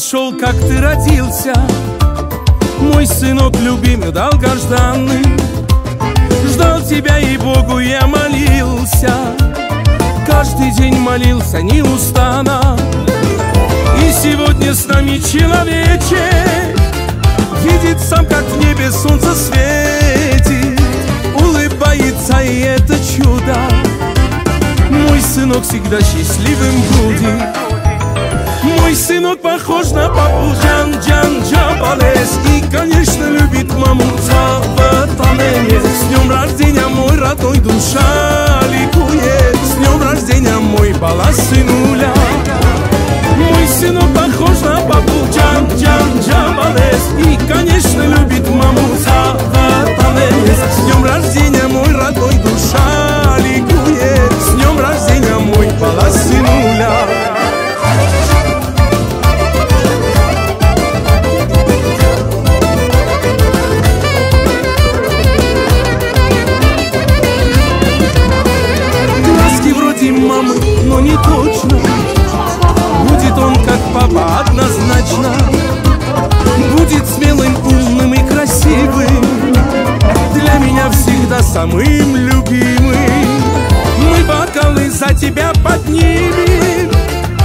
пошел, как ты родился, мой сынок любимый, долгожданный. Ждал тебя и Богу я молился, каждый день молился неустанно. И сегодня с нами человечек видит сам, как в небе солнце светит, улыбается, и это чудо. Мой сынок всегда счастливым будет. Мой сынок похож на папу Джан Джабалес, и, конечно, любит маму Цаватанес. С днем рождения, мой родной, душа ликует. С днем рождения, мой балас сынуля. Мой сынок похож на папу Джан Джабалес, и, конечно, любит маму Цаватанес. С днем рождения, мой родной, душа ликует. С днем рождения, мой балас сынуля. Мамы, но не точно. Будет он как папа однозначно. Будет смелым, умным и красивым, для меня всегда самым любимым. Мы бокалы за тебя поднимем,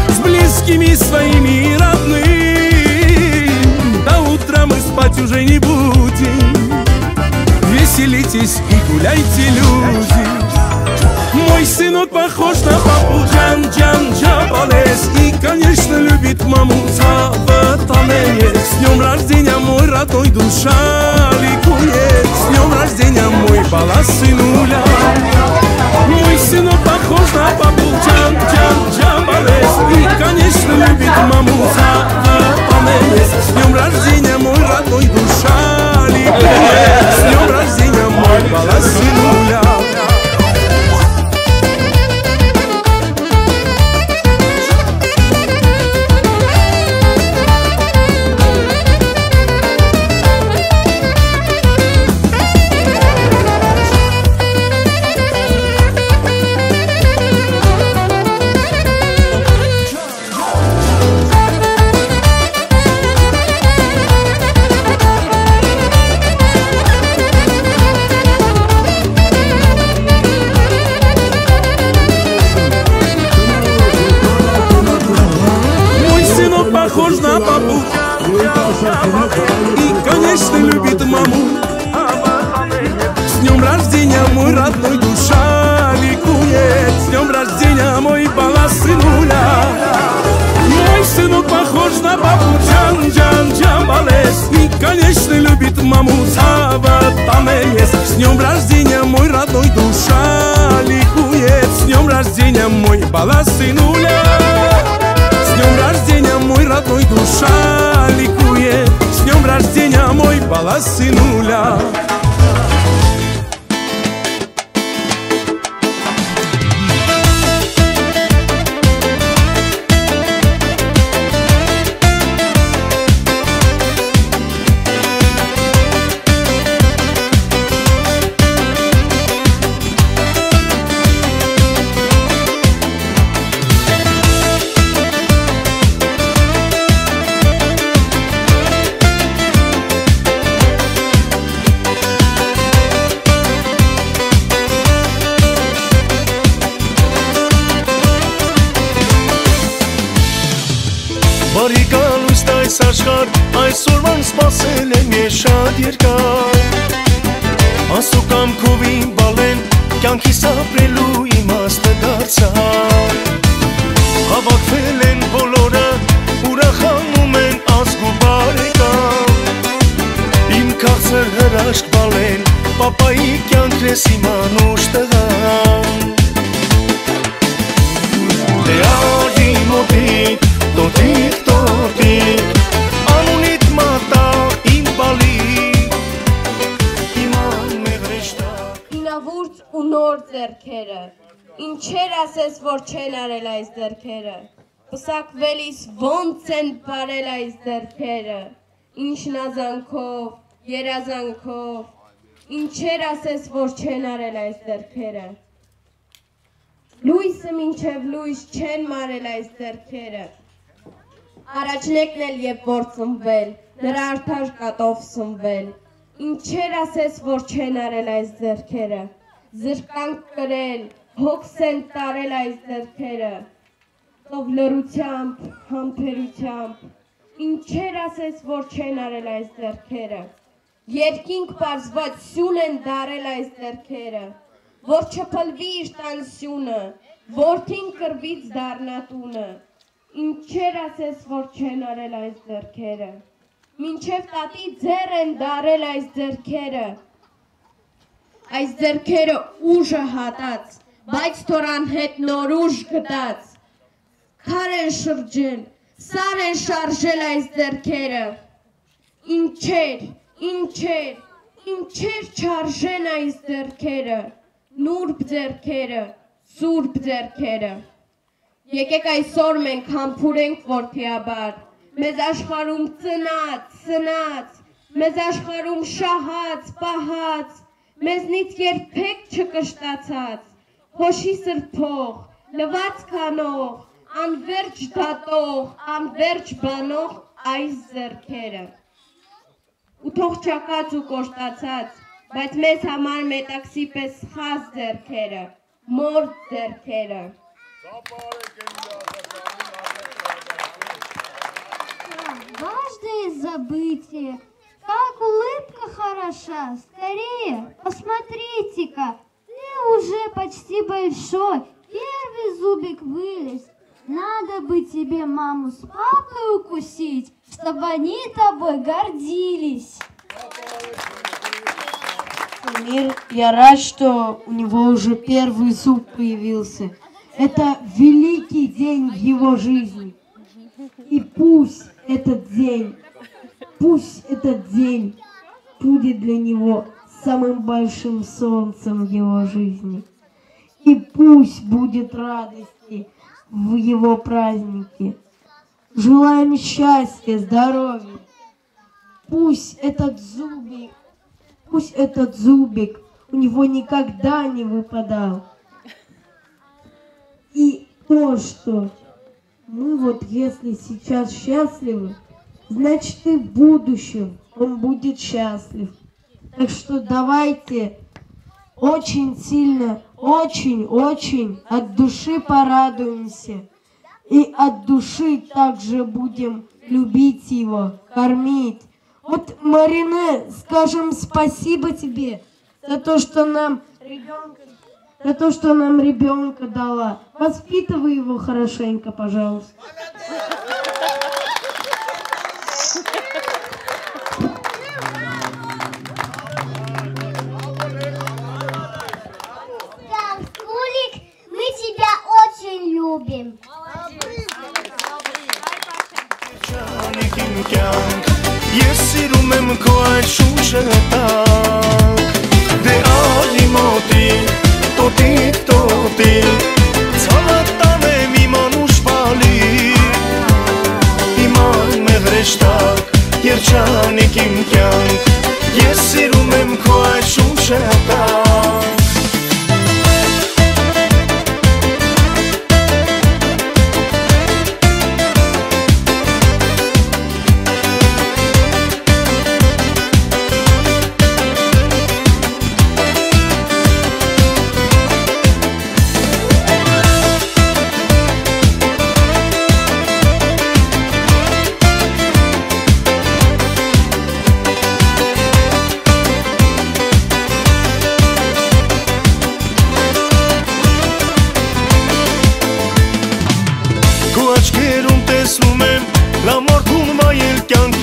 с близкими своими и родными. До утра мы спать уже не будем. Веселитесь и гуляйте, люди. Мой сынок похож на папу Джан Джабалес, и, конечно, любит маму Цаватанес. С днем рождения, мой родной, душа ликует. С днем рождения, мой балас сынуля. Мой сынок похож на папу Джан Джабалес, и, конечно, любит маму Цаватанес. С днем рождения, мой родной, душа ликует. С днем рождения, мой балас сынуля. Похож на папу и, конечно, любит маму. С днем рождения, мой родной, душа ликует. С днем рождения, мой балас сынуля. Мой сынок похож на папу Джан Джабалес, и, конечно, любит маму Цаватанес. С днем рождения, мой родной, душа ликует. С днем рождения, мой балас сынуля. С днем рождения, мой родной, душа ликует. С днем рождения, мой балас сынуля. Բարի գալույս այս աշխարհ, այսօրվան սպասել եմ ես շատ երկար։ Անսու կամքովին բալեն, կյանքիս ապրելու իմաստը դարձավ։ Հավաքվել են բոլորը, ուրախանում են ազգ ու բարեկամ։ Իմ քաղցր հրաշք բալեն, պապայի կյանքն ես իմ անուշ տղան։ Դե արի մոտիկ, տոտիկ, տոտիկ, անունիդ մատա իմ բալիկ, իմ անմեղրեշտակ։ Ինավուրց ու նոր ձերքերը, ինչեր ասես, որ չեն արել այս ձերքերը, պսակվելիս ոնց են բարել այս ձերքերը, ինչ նազանքով, երազանքով, ինչեր ասես, որ չեն արել այս ձերքերը, լույսը մինչև լույս չեն մարել այս ձերքերը, առաջնեկն էլ եւ որ ծնվել, նրա արդար կատով սնվել։ Ինչեր ասես, որ չեն արել այս ձեռքերը, զրկանք կրել, հոգս են տարել այս ձեռքերը, ով լրությամբ, համբերությամբ, ինչեր ասես, որ չեն արել այս ձեռքերը, երկինք պարզված սյուն են դարել այս ձեռքերը, որ չփլվի իր տան սյունը, որդին կրվից դառնա տունը, ինչեր ասես, որ չեն արել այս ձեռքերը, մինչև տատի ձեռ են դարել այս ձեռքերը ուժը հատած, բայց թորան հետ նոր ուժ գտած, քար են շրջել, սար են շարժել այս ձեռքերը, ինչեր չարժեն այս ձեռքերը, նուրբ ձեռքերը, սուրբ ձեռքերը, եկեք այսօր մենք համբուրենք որդիաբար, մեզ աշխարհում ծնած, մեզ աշխարհում շահած, պահած, մեզնից երբեք չկշտացած, հոշի սրբող, լվաց կանող, անվերջ դատող, անվերջ բանող այս ձեռքերը։ Ու թող չակած ու կոշտացած, բայց մեզ համար մետաքսի պես խազ ձեռքերը, մորդ ձեռքերը։ Важное забытие, как улыбка хороша, скорее, посмотрите-ка, ты уже почти большой, первый зубик вылез. Надо бы тебе маму с папой укусить, чтобы они тобой гордились. Мир, я рад, что у него уже первый зуб появился. Это великий день в его жизни. И пусть этот день будет для него самым большим солнцем в его жизни. И пусть будет радости в его празднике. Желаем счастья, здоровья. Пусть этот зубик у него никогда не выпадал. И то, что мы вот если сейчас счастливы, значит и в будущем он будет счастлив. Так что давайте очень сильно, очень от души порадуемся. И от души также будем любить его, кормить. Вот, Марине, скажем спасибо тебе за то, что нам ребенка дала. Воспитывай его хорошенько, пожалуйста. Скулик, мы тебя очень любим. Ես սիրում եմ քո այդ շուշը տակ Դե ալի մոտիկ, տոտիկ, Ցավատ տանեմ իմ անուշ պալիկ Իման մեղրեշտակ, երջանիկ իմ կյանք Ես սիրում եմ քո այդ շուշը տակ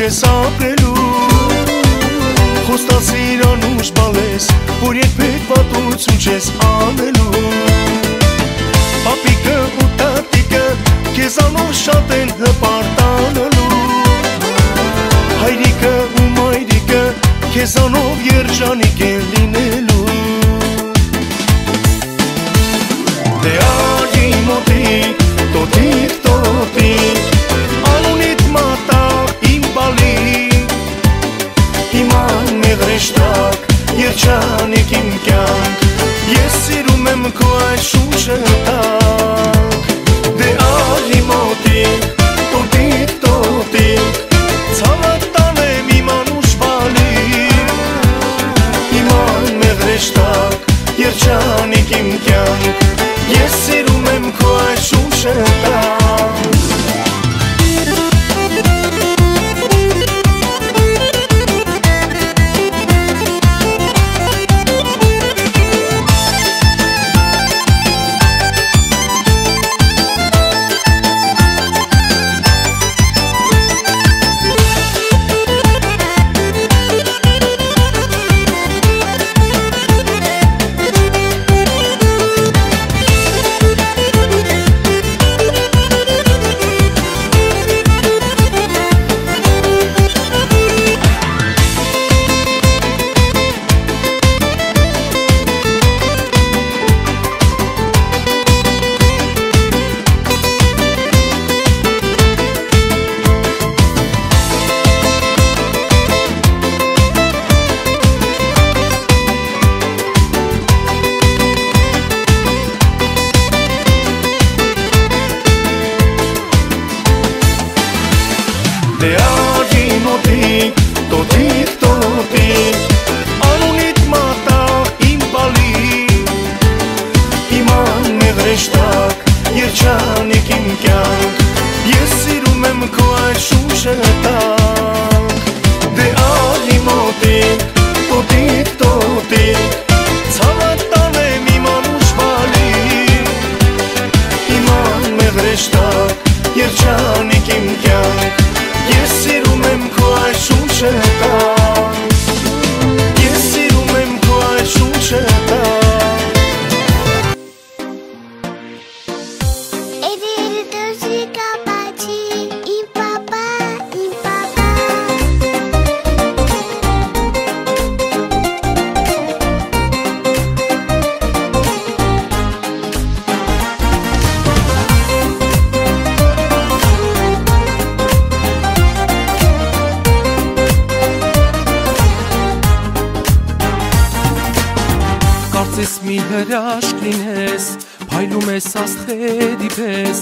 Ես ապրելու Խոստացիր անուշ բալես Որ երբեք պատություն չես անելու Պապիկը ու տատիկը Քեզանով շատ են հպարտանելու Հայրիկը ու մայրիկը Քեզանով երջանիկ են լինելու Դե ալի մոտիկ, տոտիկ Անունիդ մատաղ Իման մեղրեշտակ, երջանիկ իմ կյանք Ես սիրում եմ քո այդ շուշը տակ Դե ալի մոտիկ, տոտիկ շունչը տակ Ես սիրում եմ քո այդ շունչը տակ Կարծես մի հրաշք լինես, փայլում ես աստղերի պես,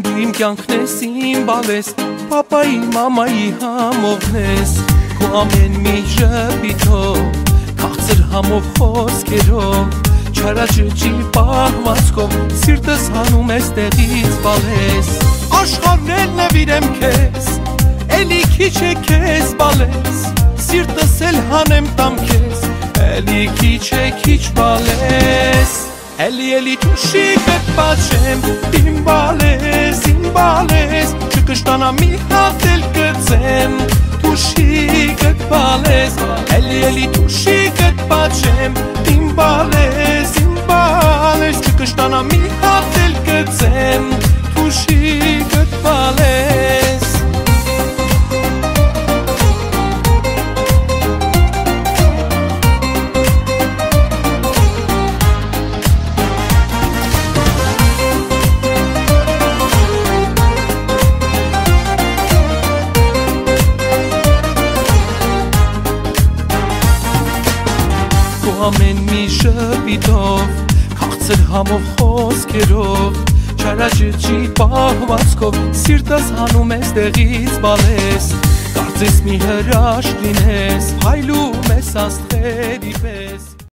դու իմ կյանքն ես, իմ բալես, պապայի, մամայի համողն ես, քո ամեն մի ժպիտով, քաղցր համով խոսքերով, չարաճճի պահվածքով, սիրտս հանում ես տեղից բալես, աշխարհն էլ նվիրեմ քեզ, էլի քիչ է քեզ բալես, սիրտս էլ հանեմ տամ քեզ, էլի քիչ է քիչ բալես Էլի ճուշիկդ պատշեմ իմ բալես չկշտանա մի հատ էլ կծեմ ճուշիկդ բալես Էլի ճուշիկդ պատշեմ իմ բալես չկշտանա մի հատ էլ կծեմ ճուշիկդ բալես ամեն մի շպիտով, քաղցր համով խոսքերով, չարաճճի պահվածքով, սիրտս հանում ես տեղից բալես, կարծես մի հրաշք լինես, փայլում ես աստղերի պես